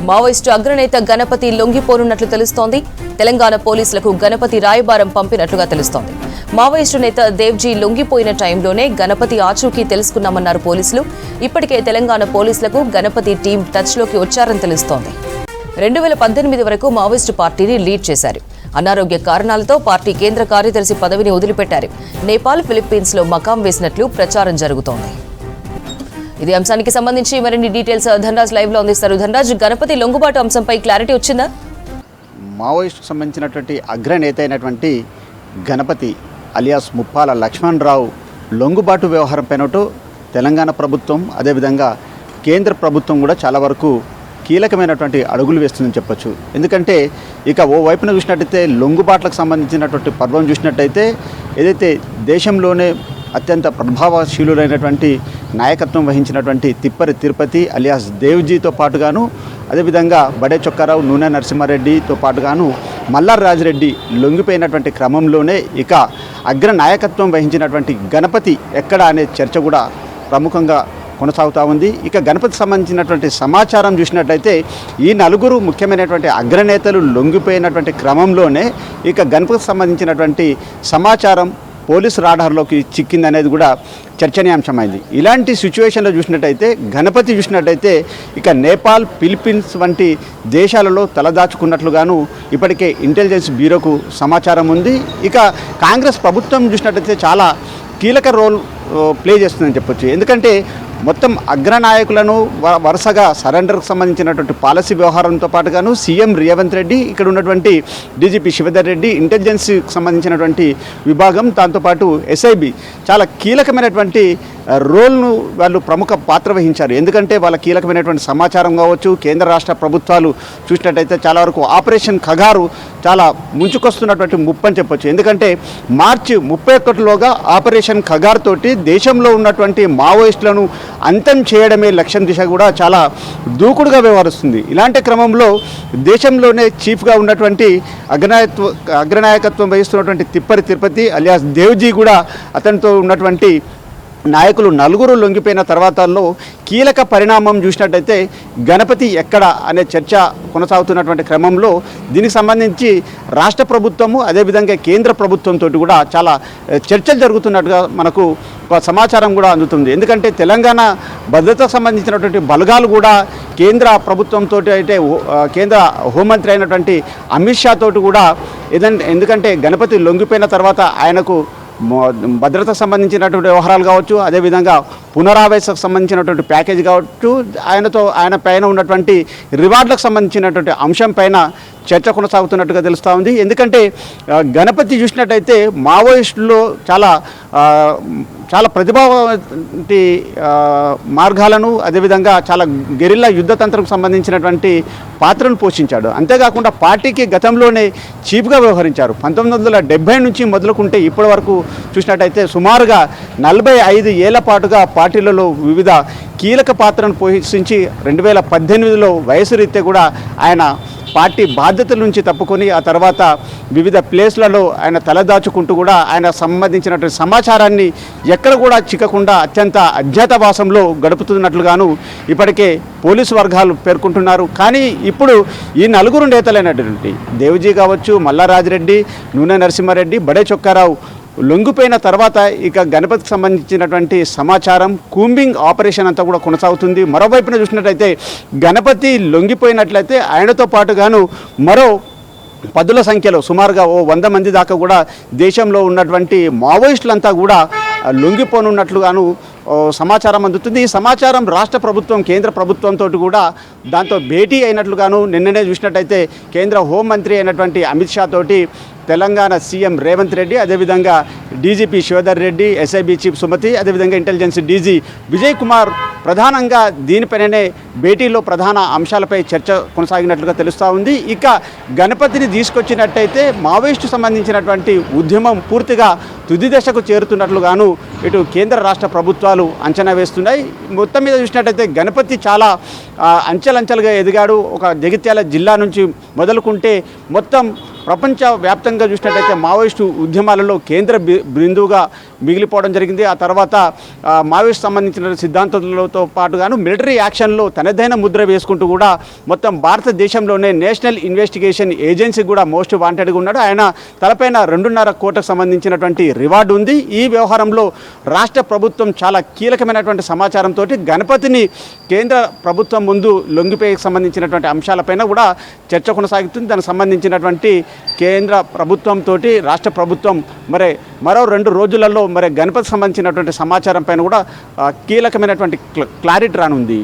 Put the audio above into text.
Maoist అగ్రనేత గణపతి లొంగిపోనున్నట్లు తెలుస్తోంది. తెలంగాణ పోలీసులకు గణపతి రాయబారం పంపినట్లుగా తెలుస్తోంది. మావోయిస్టు నేత దేవ్జీ లొంగిపోయిన టైంలోనే గణపతి ఆచూకీ తెలుసుకున్నామన్నారు పోలీసులు. ఇప్పటికే తెలంగాణ పోలీసులకు గణపతి టీం టచ్లోకి వచ్చారని తెలుస్తోంది. 2018 వరకు మావోయిస్టు పార్టీని లీడ్ చేశారు. అనారోగ్య కారణాలతో పార్టీ కేంద్ర కార్యదర్శి పదవిని వదిలిపెట్టారు. నేపాల్, ఫిలిప్పీన్స్ లో మకాం వేసినట్లు ప్రచారం జరుగుతోంది. ఇదే అంశానికి సంబంధించి మరిన్ని డీటెయిల్స్ ధనరాజ్ లైవ్ లో అందిస్తారు. ధనరాజ్, గణపతి లొంగుబాటు అంశంపై క్లారిటీ వచ్చిందా? మావోయిస్టుకు సంబంధించినటువంటి అగ్రనేత అయినటువంటి గణపతి అలియాస్ ముప్పాల లక్ష్మణరావు లొంగుబాటు వ్యవహారం పైనట్టు తెలంగాణ ప్రభుత్వం అదేవిధంగా కేంద్ర ప్రభుత్వం కూడా చాలా వరకు కీలకమైనటువంటి అడుగులు వేస్తుందని చెప్పొచ్చు. ఎందుకంటే ఇక ఓ వైపున చూసినట్టయితే లొంగుబాట్లకు సంబంధించినటువంటి పర్వం చూసినట్టయితే ఏదైతే దేశంలోనే అత్యంత ప్రభావశీలులైనటువంటి నాయకత్వం వహించినటువంటి తిప్పరి తిరుపతి అలియాస్ దేవ్జీతో పాటుగాను అదేవిధంగా బడే చొక్కారావు, నూనె నరసింహారెడ్డితో పాటుగాను మల్లార్ రాజిరెడ్డి లొంగిపోయినటువంటి క్రమంలోనే ఇక అగ్ర నాయకత్వం వహించినటువంటి గణపతి ఎక్కడ అనే చర్చ కూడా ప్రముఖంగా కొనసాగుతూ ఉంది. ఇక గణపతికి సంబంధించినటువంటి సమాచారం చూసినట్లయితే ఈ నలుగురు ముఖ్యమైనటువంటి అగ్రనేతలు లొంగిపోయినటువంటి క్రమంలోనే ఇక గణపతికి సంబంధించినటువంటి సమాచారం పోలీసు రాడార్లోకి చిక్కిందనేది కూడా చర్చనీయాంశమైంది. ఇలాంటి సిచ్యువేషన్లో చూసినట్టయితే గణపతి చూసినట్టయితే ఇక నేపాల్, ఫిలిప్పీన్స్ వంటి దేశాలలో తలదాచుకున్నట్లుగాను ఇప్పటికే ఇంటెలిజెన్స్ బ్యూరోకు సమాచారం ఉంది. ఇక కాంగ్రెస్ ప్రభుత్వం చూసినట్టయితే చాలా కీలక రోల్ ప్లే చేస్తుందని చెప్పొచ్చు. ఎందుకంటే మొత్తం అగ్రనాయకులను వరుసగా సరెండర్కు సంబంధించినటువంటి పాలసీ వ్యవహారంతో పాటుగాను సీఎం రేవంత్ రెడ్డి, ఇక్కడ ఉన్నటువంటి డీజీపీ శివధర్ రెడ్డి, ఇంటెలిజెన్స్కి సంబంధించినటువంటి విభాగం, దాంతోపాటు ఎస్ఐబి చాలా కీలకమైనటువంటి రోల్ను వాళ్ళు ప్రముఖ పాత్ర వహించారు. ఎందుకంటే వాళ్ళ కీలకమైనటువంటి సమాచారం కావచ్చు, కేంద్ర రాష్ట్ర ప్రభుత్వాలు చూసినట్టయితే చాలా వరకు ఆపరేషన్ ఖగారు చాలా ముంచుకొస్తున్నటువంటి ముప్పని చెప్పొచ్చు. ఎందుకంటే మార్చి 31లోగా ఆపరేషన్ ఖగార్ తోటి దేశంలో ఉన్నటువంటి మావోయిస్టులను అంతం చేయడమే లక్ష్యం దిశ కూడా చాలా దూకుడుగా వ్యవహరిస్తుంది. ఇలాంటి క్రమంలో దేశంలోనే చీఫ్గా ఉన్నటువంటి అగ్రనాయకత్వం వహిస్తున్నటువంటి తిప్పరి తిరుపతి అలియాస్ దేవ్జీ కూడా అతనితో ఉన్నటువంటి నాయకులు నలుగురు లొంగిపోయిన తర్వాతలో కీలక పరిణామం చూసినట్టయితే గణపతి ఎక్కడ అనే చర్చ కొనసాగుతున్నటువంటి క్రమంలో దీనికి సంబంధించి రాష్ట్ర ప్రభుత్వము అదేవిధంగా కేంద్ర ప్రభుత్వంతో కూడా చాలా చర్చలు జరుగుతున్నట్టుగా మనకు సమాచారం కూడా అందుతుంది. ఎందుకంటే తెలంగాణ భద్రతకు సంబంధించినటువంటి బలగాలు కూడా కేంద్ర ప్రభుత్వంతో అయితే కేంద్ర హోంమంత్రి అయినటువంటి అమిత్ షా తోటి కూడా ఎందుకంటే గణపతి లొంగిపోయిన తర్వాత ఆయనకు భద్రతకు సంబంధించినటువంటి వ్యవహారాలు కావచ్చు, అదేవిధంగా పునరావాసకు సంబంధించినటువంటి ప్యాకేజ్ కావచ్చు, ఆయన పైన ఉన్నటువంటి రివార్డులకు సంబంధించినటువంటి అంశం పైన చర్చ కొనసాగుతున్నట్టుగా తెలుస్తూ ఉంది. ఎందుకంటే గణపతి చూసినట్టయితే మావోయిస్టుల్లో చాలా ప్రతిభావంటి మార్గాలను అదేవిధంగా చాలా గెరిల్లా యుద్ధతంత్రకు సంబంధించినటువంటి పాత్రను పోషించాడు. అంతేకాకుండా పార్టీకి గతంలోనే చీఫ్గా వ్యవహరించారు. 1970 నుంచి మొదలుకుంటే ఇప్పటి వరకు చూసినట్టయితే సుమారుగా 45 ఏళ్ల పాటుగా పార్టీలలో వివిధ కీలక పాత్రను పోషించి 2018లో వయసు రీత్యా కూడా ఆయన పార్టీ బాధ్యతల నుంచి తప్పుకొని ఆ తర్వాత వివిధ ప్లేస్లలో ఆయన తలదాచుకుంటూ కూడా ఆయన సంబంధించినటువంటి సమాచారాన్ని ఎక్కడ కూడా చిక్కకుండా అత్యంత అజ్ఞాతవాసంలో గడుపుతున్నట్లుగాను ఇప్పటికే పోలీసు వర్గాలు పేర్కొంటున్నారు. కానీ ఇప్పుడు ఈ నలుగురు నేతలైనటువంటి దేవ్జీ కావచ్చు, మల్లార్ రాజిరెడ్డి, నూనె నరసింహారెడ్డి, బడే చొక్కారావు లొంగిపోయిన తర్వాత ఇక గణపతికి సంబంధించినటువంటి సమాచారం కూంబింగ్ ఆపరేషన్ అంతా కూడా కొనసాగుతుంది. మరోవైపున చూసినట్లయితే గణపతి లొంగిపోయినట్లయితే ఆయనతో పాటుగాను మరో 10ల సంఖ్యలో సుమారుగా 100 మంది దాకా కూడా దేశంలో ఉన్నటువంటి మావోయిస్టులంతా కూడా లొంగిపోనున్నట్లుగాను సమాచారం అందుతుంది. ఈ సమాచారం రాష్ట్ర ప్రభుత్వం కేంద్ర ప్రభుత్వంతో కూడా దాంతో భేటీ అయినట్లుగాను నిన్ననే చూసినట్టయితే కేంద్ర హోంమంత్రి అయినటువంటి అమిత్ షా తోటి తెలంగాణ సీఎం రేవంత్ రెడ్డి, అదేవిధంగా DGP Shivdhar Reddy, SIB chief Sumathi, అదేవిధంగా ఇంటెలిజెన్స్ డీజీ విజయ్ కుమార్ ప్రధానంగా దీనిపైననే భేటీలో ప్రధాన అంశాలపై చర్చ కొనసాగినట్లుగా తెలుస్తూ ఉంది. ఇక గణపతిని తీసుకొచ్చినట్టయితే మావోయిస్టు సంబంధించినటువంటి ఉద్యమం పూర్తిగా తుది దశకు చేరుతున్నట్లుగాను ఇటు కేంద్ర రాష్ట్ర ప్రభుత్వాలు అంచనా వేస్తున్నాయి. మొత్తం మీద చూసినట్టయితే గణపతి చాలా అంచెలంచెలుగా ఎదిగాడు. ఒక జగిత్యాల జిల్లా నుంచి మొదలుకుంటే మొత్తం ప్రపంచ వ్యాప్తంగా చూసినట్టయితే మావోయిస్టు ఉద్యమాలలో కేంద్ర బిందువుగా మిగిలిపోవడం జరిగింది. ఆ తర్వాత మావోయిస్ట్ సంబంధించిన సిద్ధాంతాలతో పాటుగాను మిలిటరీ యాక్షన్లో తనదైన ముద్ర వేసుకుంటూ కూడా మొత్తం భారతదేశంలోనే నేషనల్ ఇన్వెస్టిగేషన్ ఏజెన్సీ కూడా మోస్ట్ వాంటెడ్గా ఉన్నాడు. ఆయన తలపైన 2.5 కోట్లకు సంబంధించినటువంటి రివార్డు ఉంది. ఈ వ్యవహారంలో రాష్ట్ర ప్రభుత్వం చాలా కీలకమైనటువంటి సమాచారంతో గణపతిని కేంద్ర ప్రభుత్వం ముందు లొంగిపోయేకి సంబంధించినటువంటి అంశాలపైన కూడా చర్చ కొనసాగుతుంది. దానికి సంబంధించినటువంటి కేంద్ర ప్రభుత్వంతో రాష్ట్ర ప్రభుత్వం మరో 2 రోజులలో గణపతికి సంబంధించినటువంటి సమాచారం పైన కూడా కీలకమైనటువంటి క్లారిటీ రానుంది.